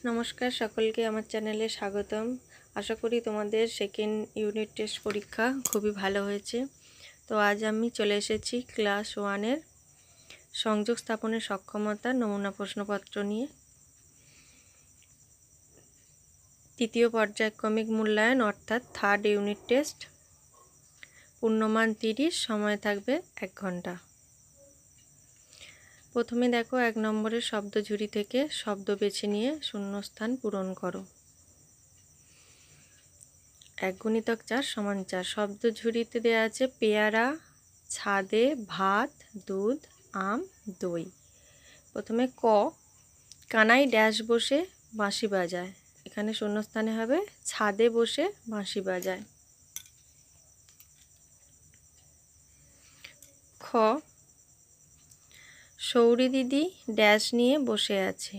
নমস্কার সকলকে আমার চ্যানেলে স্বাগতম। আশা করি তোমাদের সেকেন্ড ইউনিট টেস্ট পরীক্ষা খুবই ভালো হয়েছে। তো আজ আমি চলে এসেছি ক্লাস 1-এর সংযোগ স্থাপনের সক্ষমতা নমুনা প্রশ্নপত্র নিয়ে। তৃতীয় পর্যায়ক্রমিক মূল্যায়ন অর্থাৎ থার্ড ইউনিট টেস্ট। পূর্ণমান 30, সময় থাকবে 1 ঘন্টা। প্রথমে দেখো 1 নম্বরের শব্দ ঝুড়ি থেকে শব্দ বেছে নিয়ে শূন্যস্থান পূরণ করো। 1 × 4 = 4। শব্দ ঝুড়িতে দেওয়া আছে পেয়ারা, ছাদে, ভাত, দুধ, আম, দই। প্রথমে ক, কানাই ড্যাশ বসে বাঁশি বাজায়। এখানে শূন্যস্থানে হবে ছাদে বসে বাঁশি বাজায়। খ, সৌরি দিদি ড্যাশ নিয়ে বসে আছে।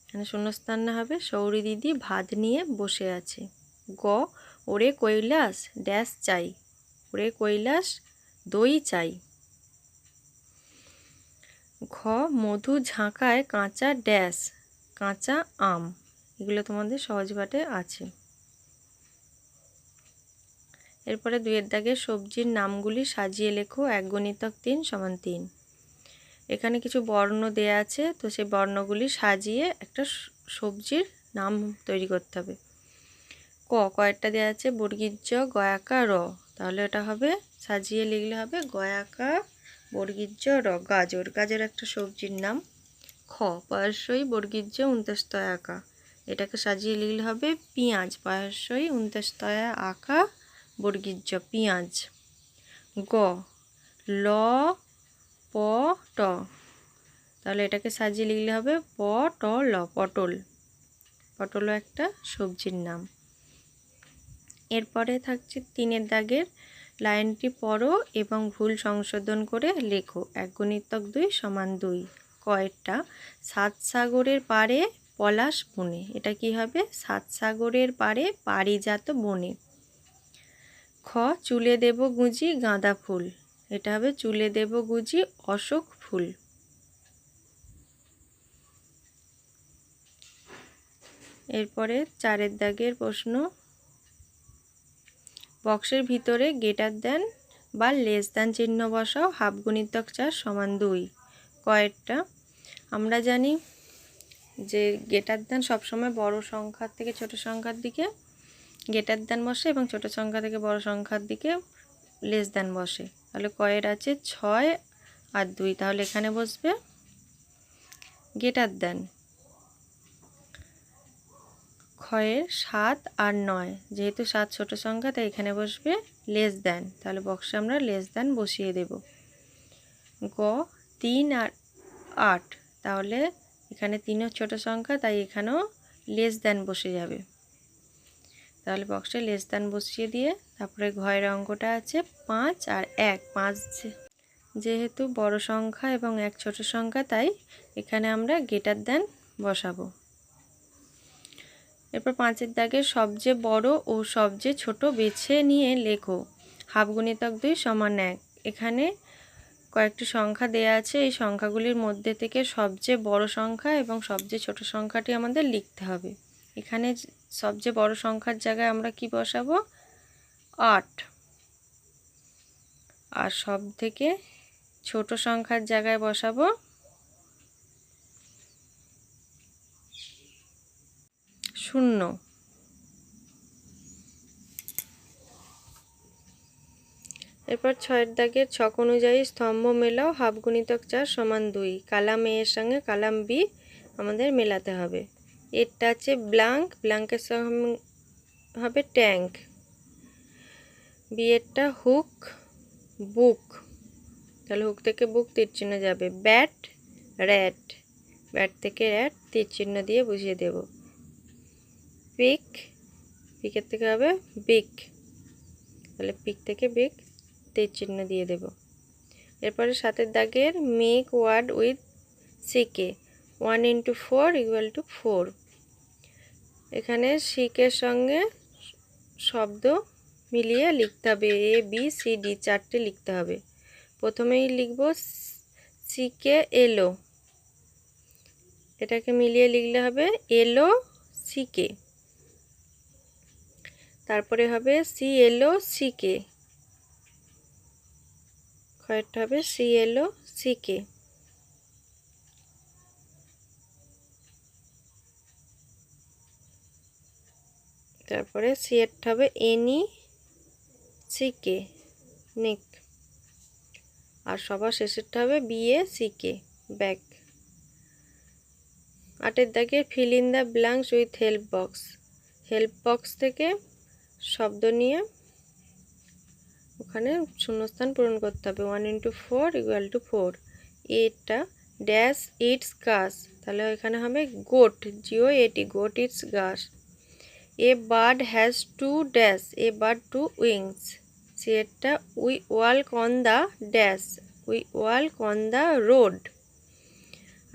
এখানে শূন্যস্থানে হবে সৌরি দিদি ভাত নিয়ে বসে আছে। গ, ওরে কৈলাস ড্যাশ চাই। ওরে কৈলাস দই চাই। ঘ, মধু ঝাঁকায় কাঁচা ড্যাশ, কাঁচা আম। এগুলো তোমাদের সহজ পাঠে আছে। এরপরে 2-এর দাগে সবজির নামগুলি সাজিয়ে লেখো। 1 × 3 = 3। এখানে কিছু বর্ণ দেয়া আছে, তো সেই বর্ণগুলি সাজিয়ে একটা সবজির নাম তৈরি করতে হবে। ক, কয়েকটা দেওয়া আছে বর্গীর জ গয়াকা র, তাহলে এটা হবে সাজিয়ে লিখলে হবে গয়াকা বর্গীর জ র, গাজর। গাজর একটা সবজির নাম। খ, পয়াশই বর্গীর জ 29 আঁকা, এটাকে সাজিয়ে লিখলে হবে পেঁয়াজ। পয়াশই 29 আঁকা বর্গীর জ পেঁয়াজ। গ, ল প ট, তাহলে এটাকে সাজিয়ে লিখলে হবে প ট ল, পটল। পটলও একটা সবজির নাম। এরপরে থাকছে 3-এর দাগের লাইনটি পড়ো এবং ভুল সংশোধন করে লেখো। 1 × 2 = 2। কয়েকটা 7 সাগরের পাড়ে পলাশ বনে, এটা কি হবে 7 সাগরের পাড়ে পারিজাত বনে। খ, চুলে দেব গুঁজি গাঁদা ফুল, এটা হবে চুলে দেব গুঁজি অশোক ফুল। এরপরে 4-এর দাগের প্রশ্ন, বক্সের ভিতরে গ্রেটার দ্যান বা লেস দ্যান চিহ্ন বসাও। 1/2 × 4 = 2। কয়েকটা আমরা জানি যে গ্রেটার দ্যান সবসময় বড় সংখ্যার থেকে ছোট সংখ্যার দিকে গ্রেটার দ্যান বসে এবং ছোট সংখ্যা থেকে বড় সংখ্যার দিকে লেস দ্যান বসে। তাহলে কয়ের আছে 6 আর 2, তাহলে এখানে বসবে গ্রেটার দ্যান। ক্ষয়ের 7 আর 9, যেহেতু 7 ছোট সংখ্যা তাই এখানে বসবে লেস দ্যান, তাহলে বক্সে আমরা লেস দ্যান বসিয়ে দেব। গ, 3 আর 8, তাহলে এখানে 3ও ছোট সংখ্যা তাই এখানেও লেস দ্যান বসে যাবে, তাহলে বক্সে লেস দ্যান বসিয়ে দিয়ে তারপরে ঘয়ের অঙ্কটা আছে 5 আর 1। 5 যেহেতু বড় সংখ্যা এবং 1 ছোট সংখ্যা তাই এখানে আমরা গ্রেটার দ্যান বসাবো। এরপর 5-এর দাগে সবচেয়ে বড় ও সবচেয়ে ছোট বেছে নিয়ে লেখো। 1/2 × 2 = 1। এখানে কয়েকটি সংখ্যা দেয়া আছে, এই সংখ্যাগুলির মধ্যে থেকে সবচেয়ে বড় সংখ্যা এবং সবচেয়ে ছোট সংখ্যাটি আমাদের লিখতে হবে। এখানে সবচেয়ে বড় সংখ্যার জায়গায় আমরা কি বসাবো 8, আর সব থেকে ছোট সংখ্যার জায়গায় বসাবো 0। এরপর 6-এর দাগের ছক অনুযায়ী স্তম্ভ মেলাও। 1/2 × 4 = 2। কালাম এ এর সঙ্গে কালাম বি আমাদের মেলাতে হবে। এরটা আছে ব্ল্যাঙ্ক, ব্ল্যাঙ্কের সঙ্গে হবে ট্যাঙ্ক। বি এরটা হুক, বুক, তাহলে হুক থেকে বুক তীর চিহ্ন যাবে। ব্যাট, র্যাট, ব্যাট থেকে র্যাট তীর চিহ্ন দিয়ে বুঝিয়ে দেব। পিক, পিকের থেকে হবে বিক, তাহলে পিক থেকে বিক তীর চিহ্ন দিয়ে দেব। এরপরে 7-এর দাগের মেক ওয়ার্ড উইথ সিকে। 1 × 4 = 4। এখানে সিকের সঙ্গে শব্দ মিলিয়ে লিখতে হবে। এ বি সি ডি 4টে লিখতে হবে। প্রথমেই লিখব সিকে এলো, এটাকে মিলিয়ে লিখলে হবে এলো সিকে। তারপরে হবে CLOCK, ক্ষয়েরটা হবে CLOCK। তারপরে সি এরটা হবে NECK, নেক। আর সবার শেষেরটা হবে BACK, ব্যাক। 8 দাগে fill in the blanks with help box. Help box থেকে শব্দ নিয়ে ওখানে শূন্যস্থান পূরণ করতে হবে। 1 × 4 = 4। এটা ড্যাশ ইটস ঘাস, তাহলে এখানে হবে গোট, GOAT, গোট ইটস ঘাস। A bird has 2 dash, a bird 2 wings. সেটা we walk on the dash, we walk on the road.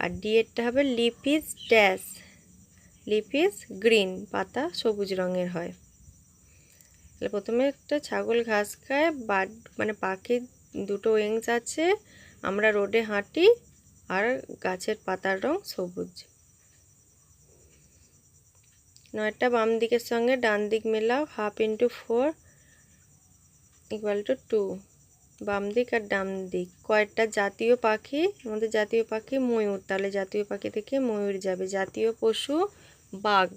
আর ডি এরটা হবে leaf is dash, leaf is green, পাতা সবুজ রঙের হয়। তাহলে প্রথমে একটা ছাগল ঘাস খায়, বার্ড মানে পাখির 2টো উইংস আছে, আমরা রোডে হাঁটি, আর গাছের পাতার রং সবুজ। 9টা বাম দিকের সঙ্গে ডান দিক মেলাও। 1/2 × 4 = 2, বাম দিক আর ডান দিক। কয়টা জাতীয় পাখি, আমাদের জাতীয় পাখি ময়ূর, তাহলে জাতীয় পাখি থেকে ময়ূর যাবে। জাতীয় পশু বাঘ,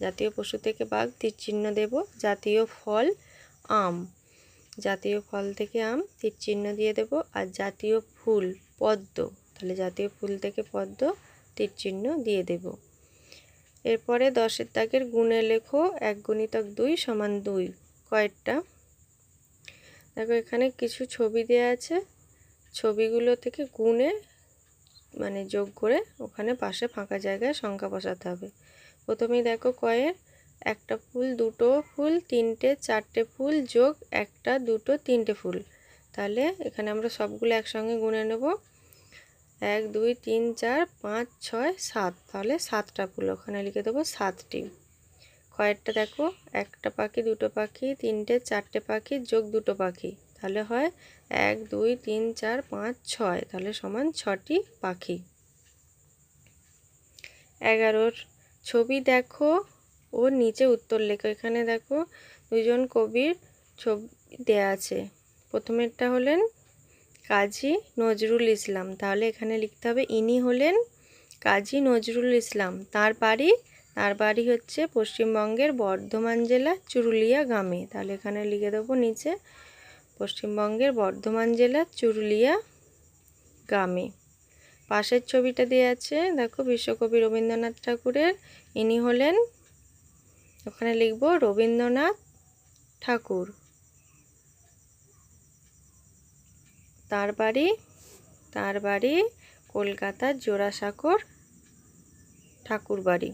জাতীয় পশু থেকে বাঘ তীর চিহ্ন দেব। জাতীয় ফল আম, জাতীয় ফল থেকে আম তীর চিহ্ন দিয়ে দেব। আর জাতীয় ফুল পদ্ম, তাহলে জাতীয় ফুল থেকে পদ্ম তীর চিহ্ন দিয়ে দেব। এরপরে 10 দাগের গুণে লেখো 1 × 2 = 2। কয়টা দেখো, এখানে কিছু ছবি দেওয়া আছে, ছবিগুলো থেকে গুণে মানে যোগ করে ওখানে পাশে ফাঁকা জায়গায় সংখ্যা বসাতে হবে। প্রথমেই দেখো কয়ের 1টা ফুল, 2টো ফুল, 3টে 4টে ফুল যোগ 1টা 2টো 3টে ফুল। তাহলে এখানে আমরা সবগুলো একসঙ্গে গুণে নেব। 1 2 3 4 5 6 7, তাহলে 7টা ফুল, ওখানে লিখে দেবো 7টি। কয়েরটা দেখো 1টা পাখি, 2টো পাখি, 3টে 4টে পাখি যোগ 2টো পাখি, তাহলে হয় 1 2 3 4 5 6, তাহলে সমান 6টি পাখি। 11 ছবি দেখো ও নিচে উত্তর লেখো। এখানে দেখো 2জন কবির ছবি দেয়া আছে। প্রথমেরটা হলেন কাজী নজরুল ইসলাম, তাহলে এখানে লিখতে হবে ইনি হলেন কাজী নজরুল ইসলাম। তার বাড়ি হচ্ছে পশ্চিমবঙ্গের বর্ধমান জেলা চুরুলিয়া গ্রামে, তাহলে এখানে লিখে দেবো নিচে পশ্চিমবঙ্গের বর্ধমান জেলা চুরুলিয়া গ্রামে। পাশের ছবিটা দেওয়া আছে দেখো বিশ্বকবি রবীন্দ্রনাথ ঠাকুরের, ইনি হলেন, ওখানে লিখব রবীন্দ্রনাথ ঠাকুর। তার বাড়ি কলকাতার জোড়াসাঁকোর ঠাকুর বাড়ি।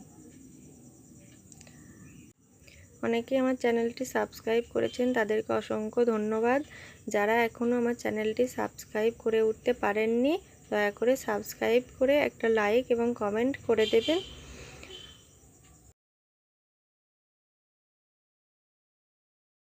অনেকে আমার চ্যানেলটি সাবস্ক্রাইব করেছেন, তাদেরকে অসংখ্য ধন্যবাদ। যারা এখনও আমার চ্যানেলটি সাবস্ক্রাইব করে উঠতে পারেননি, দয়া করে সাবস্ক্রাইব করে একটা লাইক এবং কমেন্ট করে দেবেন।